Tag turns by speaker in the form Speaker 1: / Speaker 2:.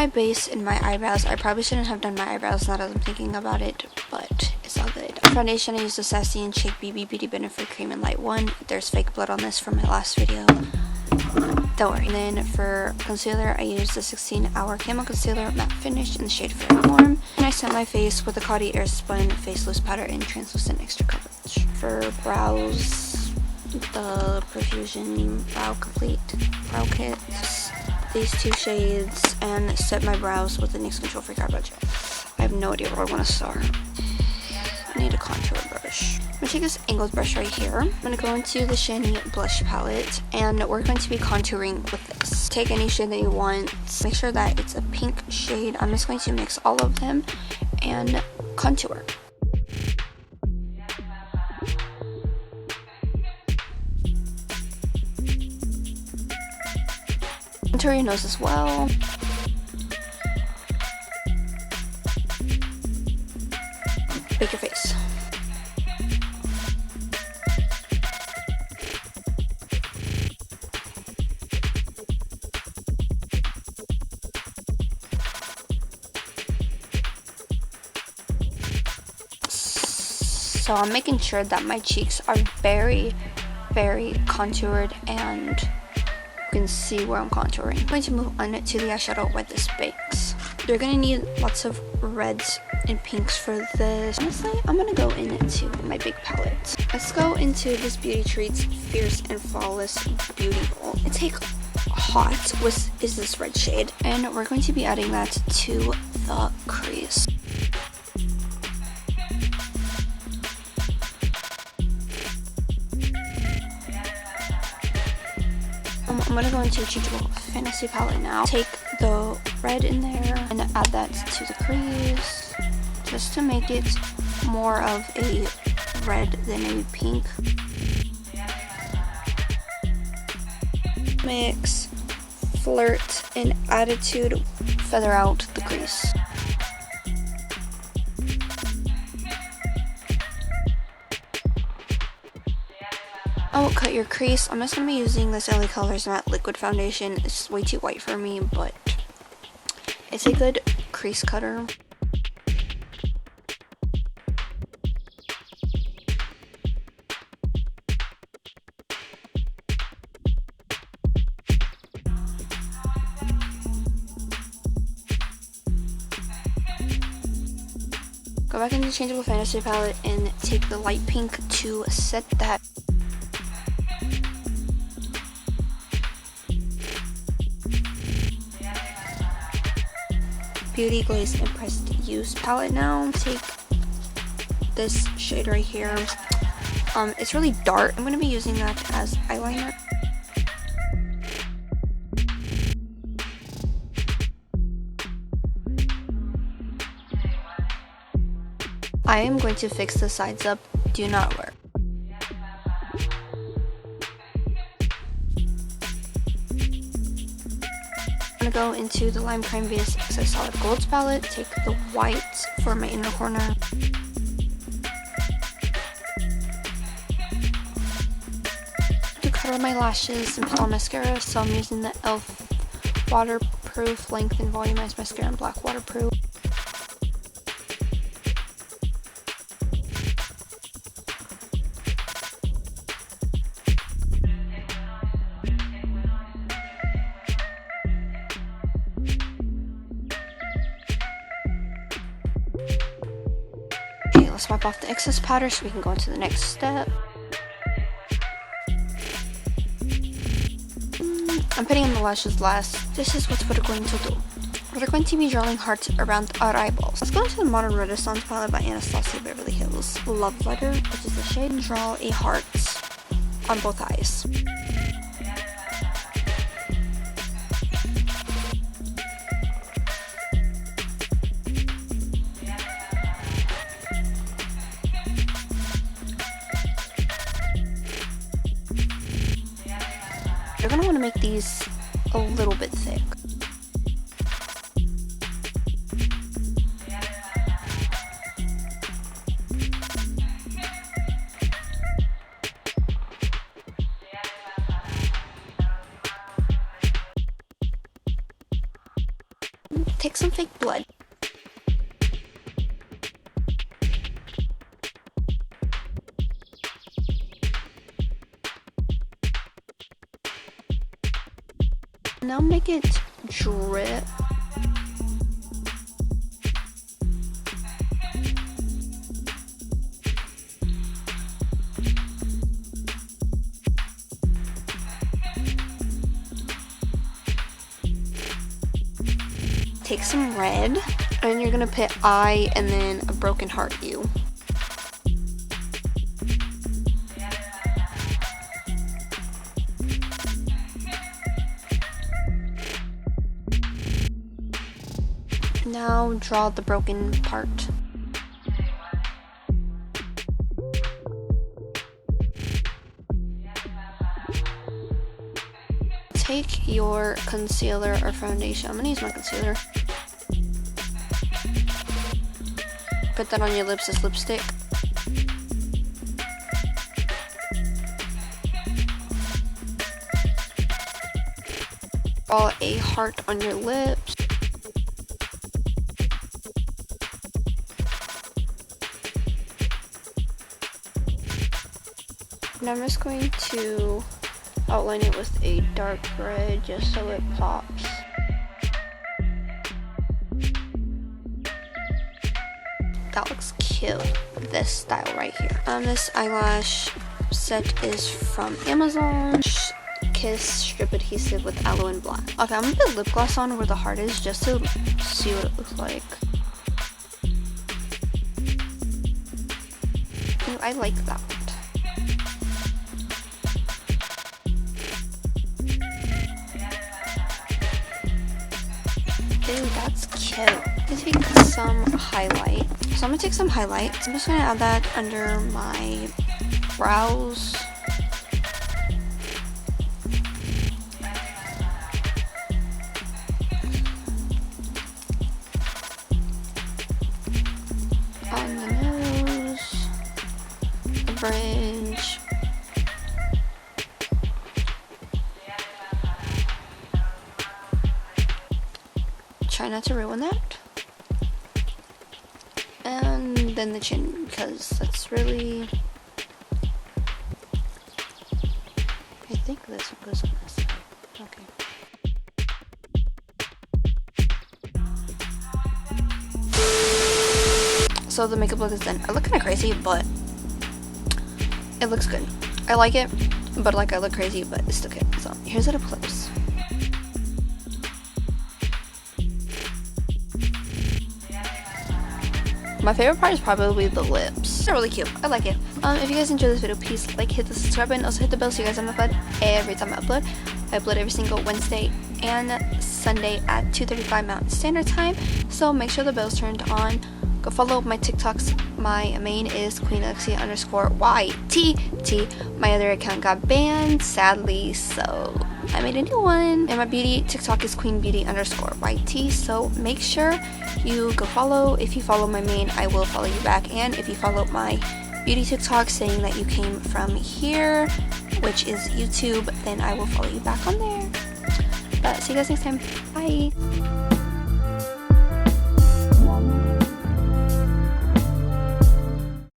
Speaker 1: my base in my eyebrows. I probably shouldn't have done my eyebrows now that I'm thinking about it, but it's all good. Foundation, I used the Sassy and Shake BB Beauty Benefit Cream in Light 1. There's fake blood on this from my last video. Don't worry. And then for concealer, I used the 16-Hour Camo Concealer Matte Finish in the shade Very Warm. And I set my face with the Coty Airspun Face Loose Powder in Translucent Extra Coverage. For brows, the Profusion Brow Complete Brow Kit. These two shades, and set my brows with the NYX Control Freak Eyebrow Gel. I have no idea where I want to start. I need a contour brush. I'm going to take this angled brush right here. I'm going to go into the Shiny Blush Palette, and we're going to be contouring with this. Take any shade that you want. Make sure that it's a pink shade. I'm just going to mix all of them and contour. Contour your nose as well. Make your face. So I'm making sure that my cheeks are very, very contoured and you can see where I'm contouring. I'm going to move on to the eyeshadow with this base. You're going to need lots of reds and pinks for this. Honestly, I'm going to go into my big palette. Let's go into this Beauty Treats Fierce and Flawless Beauty Bowl. And take Hot, which is this red shade, and we're going to be adding that to the crease. I'm going to go into a Changeable Fantasy palette now. Take the red in there and add that to the crease just to make it more of a red than a pink. Mix, flirt, and attitude, feather out the crease. Oh, cut your crease. I'm just going to be using this LA Colors Matte Liquid Foundation. It's way too white for me, but it's a good crease cutter. Go back into the Changeable Fantasy palette and take the light pink to set that. Beauty Glaze Impressed Use palette now. Take this shade right here. It's really dark. I'm going to be using that as eyeliner. I am going to fix the sides up. Do not worry. I'm going to go into the Lime Crime vs. XI Solid Golds palette. Take the white for my inner corner. To color my lashes and put on mascara, so I'm using the e.l.f. Waterproof Lengthen Volumized Mascara in Black Waterproof. Let's wipe off the excess powder so we can go into the next step. I'm putting in the lashes last. This is what we're going to do. We're going to be drawing hearts around our eyeballs. Let's go into the Modern Renaissance palette by Anastasia Beverly Hills. Love Letter, which is the shade, and draw a heart on both eyes. You're going to want to make these a little bit thick. fake blood. Now make it drip. Take some red, and you're gonna put I and then a broken heart U. Now draw the broken part. Take your concealer or foundation. I'm gonna use my concealer. Put that on your lips as lipstick. Draw a heart on your lips. Now I'm just going to outline it with a dark red just so it pops. That looks cute. This style right here. This eyelash set is from Amazon. Kiss strip adhesive with aloe and black. Okay, I'm gonna put lip gloss on where the heart is just to see what it looks like. Ooh, I like that. Ooh, that's cute. I'm gonna take some highlight. So I'm gonna take some highlight. So I'm just gonna add that under my brows. On the nose, the bridge. Try not to ruin that. And then the chin, because that's really, I think this one goes on this side. Okay. So the makeup look is done. I look kind of crazy, but it looks good. I like it, but like I look crazy, but it's still good. So here's it up close. My favorite part is probably the lips. They're really cute. I like it. If you guys enjoyed this video, please like, hit the subscribe button, also hit the bell so you guys have notified every time I upload. I upload every single Wednesday and Sunday at 2:35 Mountain Standard Time. So make sure the bell's turned on. Go follow my TikToks. My main is Queen_Alexia_YTT. My other account got banned, sadly, so I made a new one. And my beauty TikTok is Queen_Beauty_YT. So make sure you go follow. If you follow my main, I will follow you back. And if you follow my beauty TikTok saying that you came from here, which is YouTube, then I will follow you back on there. But see you guys next time. Bye.